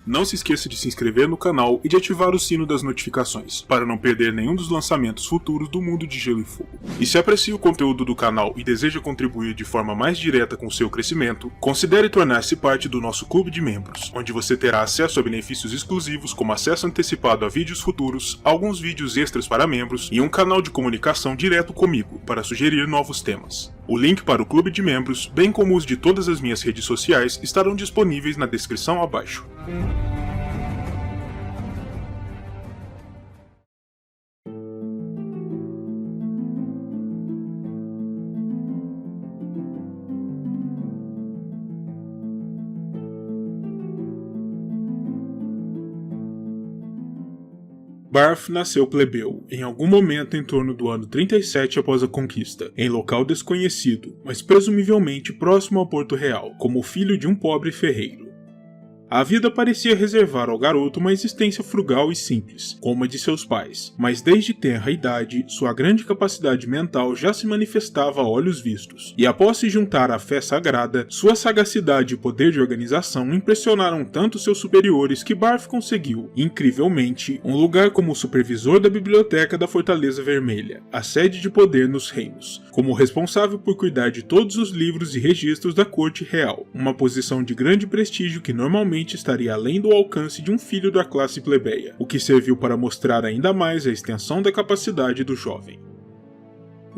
Não se esqueça de se inscrever no canal e de ativar o sino das notificações, para não perder nenhum dos lançamentos futuros do Mundo de Gelo e Fogo. E se aprecia o conteúdo do canal e deseja contribuir de forma mais direta com o seu crescimento, considere tornar-se parte do nosso clube de membros, onde você terá acesso a benefícios exclusivos como acesso antecipado a vídeos futuros, alguns vídeos extras para membros e um canal de comunicação direto comigo para sugerir novos temas. O link para o clube de membros, bem como os de todas as minhas redes sociais, estarão disponíveis na descrição abaixo. Barf nasceu plebeu, em algum momento em torno do ano 37 após a conquista, em local desconhecido, mas presumivelmente próximo ao Porto Real, como filho de um pobre ferreiro. A vida parecia reservar ao garoto uma existência frugal e simples, como a de seus pais, mas desde tenra idade, sua grande capacidade mental já se manifestava a olhos vistos, e após se juntar à fé sagrada, sua sagacidade e poder de organização impressionaram tanto seus superiores que Barf conseguiu, incrivelmente, um lugar como supervisor da biblioteca da Fortaleza Vermelha, a sede de poder nos reinos, como responsável por cuidar de todos os livros e registros da corte real, uma posição de grande prestígio que normalmente estaria além do alcance de um filho da classe plebeia, o que serviu para mostrar ainda mais a extensão da capacidade do jovem.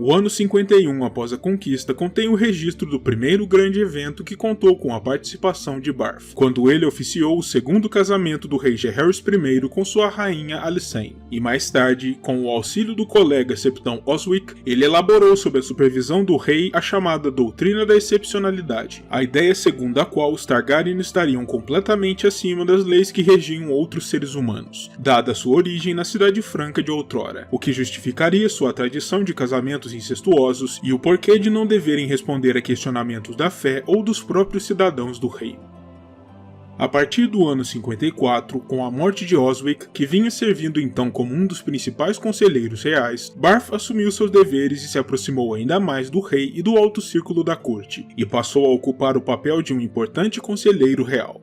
O ano 51 após a conquista contém o registro do primeiro grande evento que contou com a participação de Barf, quando ele oficiou o segundo casamento do rei Jaehaerys I com sua rainha Alysanne, e mais tarde, com o auxílio do colega Septão Oswick, ele elaborou sob a supervisão do rei a chamada Doutrina da Excepcionalidade, a ideia segundo a qual os Targaryen estariam completamente acima das leis que regiam outros seres humanos, dada sua origem na Cidade Franca de outrora, o que justificaria sua tradição de casamentos incestuosos e o porquê de não deverem responder a questionamentos da fé ou dos próprios cidadãos do reino. A partir do ano 54, com a morte de Oswick, que vinha servindo então como um dos principais conselheiros reais, Barf assumiu seus deveres e se aproximou ainda mais do rei e do alto círculo da corte, e passou a ocupar o papel de um importante conselheiro real.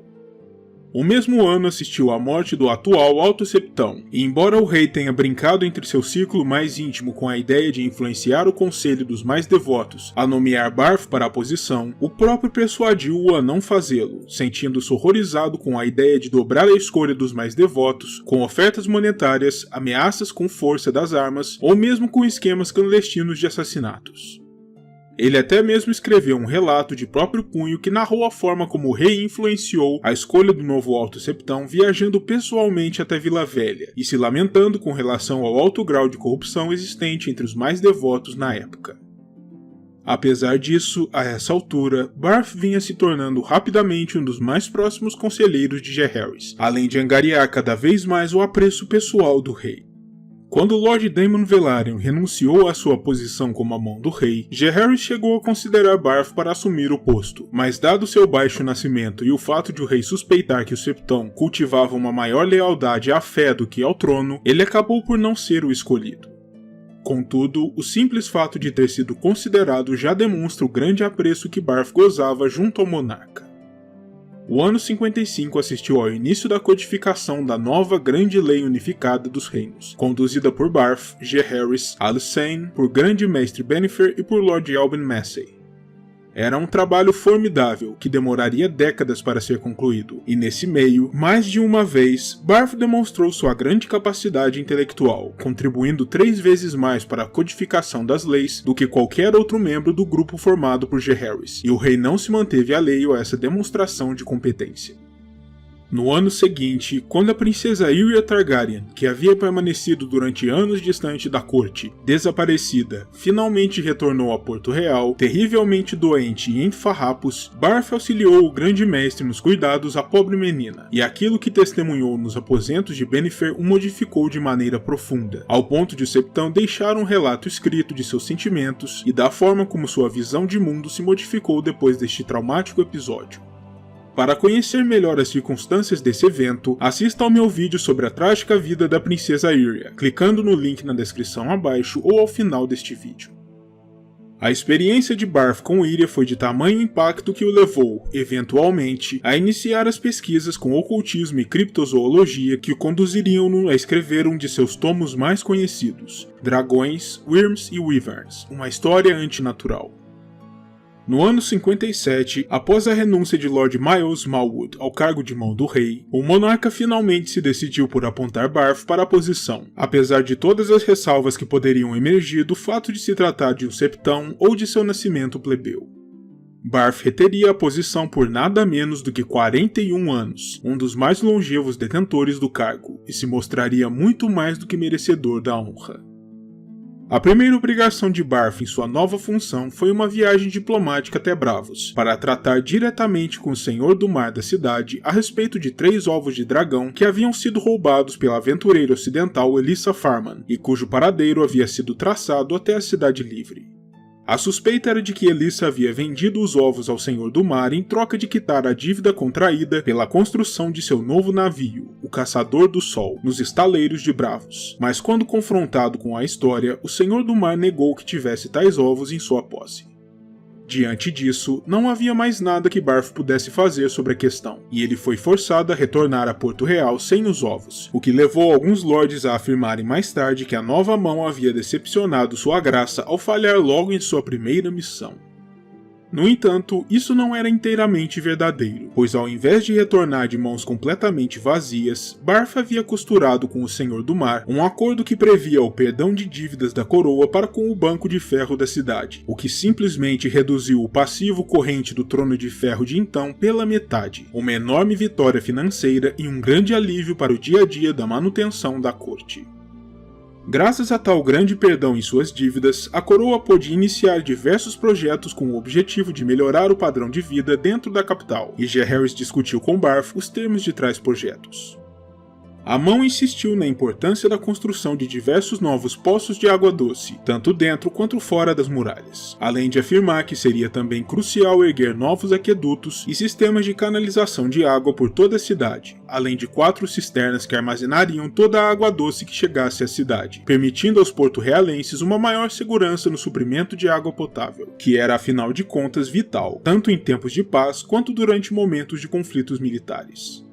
O mesmo ano assistiu à morte do atual Alto Septão, e embora o rei tenha brincado entre seu círculo mais íntimo com a ideia de influenciar o conselho dos mais devotos a nomear Barf para a posição, o próprio persuadiu-o a não fazê-lo, sentindo-se horrorizado com a ideia de dobrar a escolha dos mais devotos com ofertas monetárias, ameaças com força das armas ou mesmo com esquemas clandestinos de assassinatos. Ele até mesmo escreveu um relato de próprio punho que narrou a forma como o rei influenciou a escolha do novo Alto Septão viajando pessoalmente até Vila Velha e se lamentando com relação ao alto grau de corrupção existente entre os mais devotos na época. Apesar disso, a essa altura, Barf vinha se tornando rapidamente um dos mais próximos conselheiros de Jaehaerys, além de angariar cada vez mais o apreço pessoal do rei. Quando Lord Daemon Velaryon renunciou à sua posição como a mão do rei, Jaehaerys chegou a considerar Barf para assumir o posto, mas dado seu baixo nascimento e o fato de o rei suspeitar que o Septão cultivava uma maior lealdade à fé do que ao trono, ele acabou por não ser o escolhido. Contudo, o simples fato de ter sido considerado já demonstra o grande apreço que Barf gozava junto ao monarca. O ano 55 assistiu ao início da codificação da nova Grande Lei Unificada dos Reinos, conduzida por Barf, Jaehaerys, Alysanne, por Grande Mestre Bennifer e por Lord Alben Massey. Era um trabalho formidável, que demoraria décadas para ser concluído, e nesse meio, mais de uma vez, Barf demonstrou sua grande capacidade intelectual, contribuindo 3 vezes mais para a codificação das leis do que qualquer outro membro do grupo formado por Jaehaerys, e o rei não se manteve alheio a essa demonstração de competência. No ano seguinte, quando a princesa Aeria Targaryen, que havia permanecido durante anos distante da corte, desaparecida, finalmente retornou a Porto Real, terrivelmente doente e em farrapos, Barf auxiliou o grande mestre nos cuidados à pobre menina, e aquilo que testemunhou nos aposentos de Bennifer o modificou de maneira profunda, ao ponto de o Septão deixar um relato escrito de seus sentimentos e da forma como sua visão de mundo se modificou depois deste traumático episódio. Para conhecer melhor as circunstâncias desse evento, assista ao meu vídeo sobre a trágica vida da princesa Aeria, clicando no link na descrição abaixo ou ao final deste vídeo. A experiência de Barth com Iria foi de tamanho impacto que o levou, eventualmente, a iniciar as pesquisas com ocultismo e criptozoologia que o conduziriam a escrever um de seus tomos mais conhecidos, Dragões, Wyrms e Wyverns, uma história antinatural. No ano 57, após a renúncia de Lord Miles Smallwood ao cargo de mão do rei, o monarca finalmente se decidiu por apontar Barth para a posição, apesar de todas as ressalvas que poderiam emergir do fato de se tratar de um septão ou de seu nascimento plebeu. Barth reteria a posição por nada menos do que 41 anos, um dos mais longevos detentores do cargo, e se mostraria muito mais do que merecedor da honra. A primeira obrigação de Barth em sua nova função foi uma viagem diplomática até Bravos, para tratar diretamente com o Senhor do Mar da cidade a respeito de 3 ovos de dragão que haviam sido roubados pela aventureira ocidental Elissa Farman, e cujo paradeiro havia sido traçado até a Cidade Livre. A suspeita era de que Elissa havia vendido os ovos ao Senhor do Mar em troca de quitar a dívida contraída pela construção de seu novo navio, o Caçador do Sol, nos estaleiros de Bravos. Mas quando confrontado com a história, o Senhor do Mar negou que tivesse tais ovos em sua posse. Diante disso, não havia mais nada que Barth pudesse fazer sobre a questão, e ele foi forçado a retornar a Porto Real sem os ovos, o que levou alguns lords a afirmarem mais tarde que a nova mão havia decepcionado sua graça ao falhar logo em sua primeira missão. No entanto, isso não era inteiramente verdadeiro, pois ao invés de retornar de mãos completamente vazias, Barth havia costurado com o Senhor do Mar um acordo que previa o perdão de dívidas da coroa para com o Banco de Ferro da cidade, o que simplesmente reduziu o passivo corrente do Trono de Ferro de então pela metade, uma enorme vitória financeira e um grande alívio para o dia a dia da manutenção da corte. Graças a tal grande perdão em suas dívidas, a coroa pôde iniciar diversos projetos com o objetivo de melhorar o padrão de vida dentro da capital, e Jaehaerys discutiu com Barth os termos de tais projetos. A mão insistiu na importância da construção de diversos novos poços de água doce, tanto dentro quanto fora das muralhas, além de afirmar que seria também crucial erguer novos aquedutos e sistemas de canalização de água por toda a cidade, além de 4 cisternas que armazenariam toda a água doce que chegasse à cidade, permitindo aos porto-realenses uma maior segurança no suprimento de água potável, que era afinal de contas vital, tanto em tempos de paz quanto durante momentos de conflitos militares.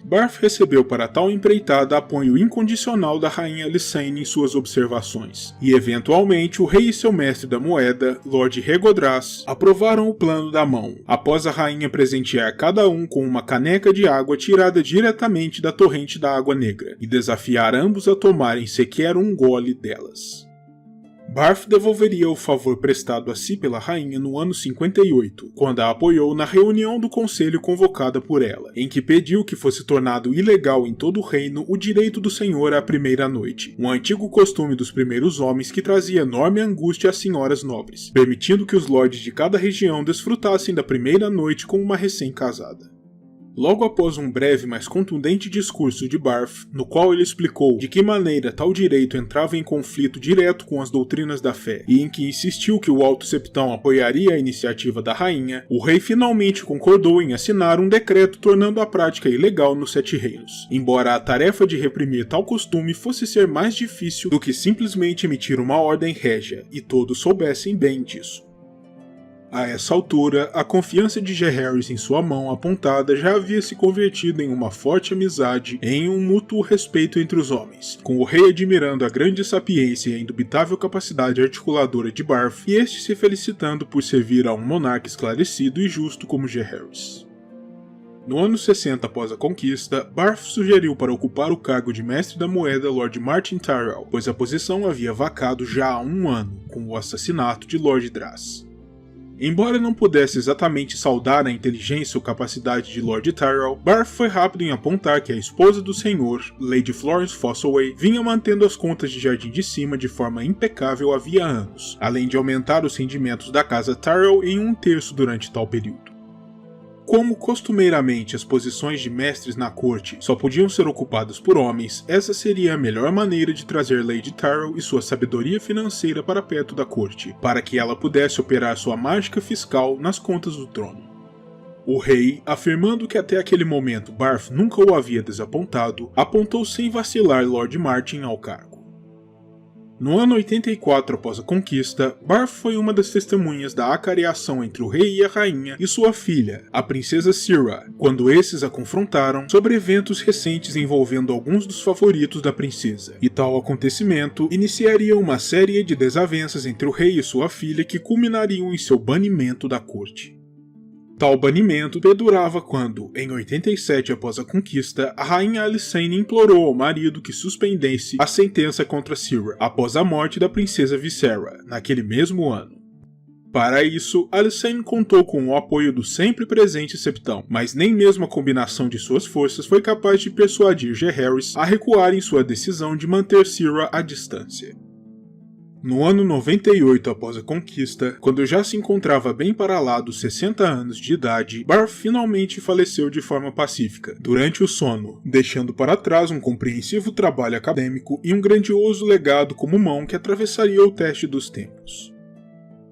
Barth recebeu para tal empreitada apoio incondicional da rainha Lysane em suas observações, e eventualmente o rei e seu mestre da moeda, Lord Regodras, aprovaram o plano da mão, após a rainha presentear cada um com uma caneca de água tirada diretamente da torrente da Água Negra, e desafiar ambos a tomarem sequer um gole delas. Barth devolveria o favor prestado a si pela rainha no ano 58, quando a apoiou na reunião do conselho convocada por ela, em que pediu que fosse tornado ilegal em todo o reino o direito do senhor à primeira noite, um antigo costume dos primeiros homens que trazia enorme angústia às senhoras nobres, permitindo que os lordes de cada região desfrutassem da primeira noite com uma recém-casada. Logo após um breve mas contundente discurso de Barth, no qual ele explicou de que maneira tal direito entrava em conflito direto com as doutrinas da fé, e em que insistiu que o Alto Septão apoiaria a iniciativa da rainha, o rei finalmente concordou em assinar um decreto tornando a prática ilegal nos 7 reinos, embora a tarefa de reprimir tal costume fosse ser mais difícil do que simplesmente emitir uma ordem régia, e todos soubessem bem disso. A essa altura, a confiança de Jaehaerys em sua mão apontada já havia se convertido em uma forte amizade e em um mútuo respeito entre os homens, com o rei admirando a grande sapiência e a indubitável capacidade articuladora de Barth, e este se felicitando por servir a um monarca esclarecido e justo como Jaehaerys. No ano 60 após a conquista, Barth sugeriu para ocupar o cargo de mestre da moeda Lord Martin Tyrell, pois a posição havia vacado já há 1 ano, com o assassinato de Lord Dras. Embora não pudesse exatamente saudar a inteligência ou capacidade de Lord Tyrell, Barth foi rápido em apontar que a esposa do senhor, Lady Florence Fossoway, vinha mantendo as contas de Jardim de Cima de forma impecável havia anos, além de aumentar os rendimentos da casa Tyrell em 1/3 durante tal período. Como costumeiramente as posições de mestres na corte só podiam ser ocupadas por homens, essa seria a melhor maneira de trazer Lady Tyrell e sua sabedoria financeira para perto da corte, para que ela pudesse operar sua mágica fiscal nas contas do trono. O rei, afirmando que até aquele momento Barth nunca o havia desapontado, apontou sem vacilar Lord Martin ao cargo. No ano 84 após a conquista, Barth foi uma das testemunhas da acareação entre o rei e a rainha e sua filha, a princesa Sira, quando esses a confrontaram sobre eventos recentes envolvendo alguns dos favoritos da princesa. E tal acontecimento iniciaria uma série de desavenças entre o rei e sua filha que culminariam em seu banimento da corte. Tal banimento perdurava quando, em 87 após a conquista, a rainha Alysanne implorou ao marido que suspendesse a sentença contra Sira após a morte da princesa Visera, naquele mesmo ano. Para isso, Alysanne contou com o apoio do sempre presente Septão, mas nem mesmo a combinação de suas forças foi capaz de persuadir Jaehaerys a recuar em sua decisão de manter Sira à distância. No ano 98 após a conquista, quando já se encontrava bem para lá dos 60 anos de idade, Barth finalmente faleceu de forma pacífica, durante o sono, deixando para trás um compreensivo trabalho acadêmico e um grandioso legado como mão que atravessaria o teste dos tempos.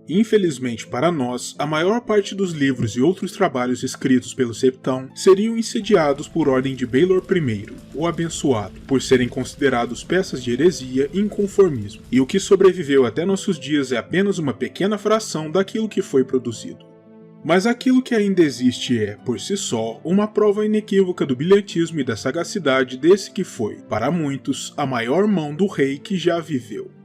Infelizmente para nós, a maior parte dos livros e outros trabalhos escritos pelo Septão seriam incendiados por ordem de Baelor I, o Abençoado, por serem considerados peças de heresia e inconformismo, e o que sobreviveu até nossos dias é apenas uma pequena fração daquilo que foi produzido. Mas aquilo que ainda existe é, por si só, uma prova inequívoca do brilhantismo e da sagacidade desse que foi, para muitos, a maior mão do rei que já viveu.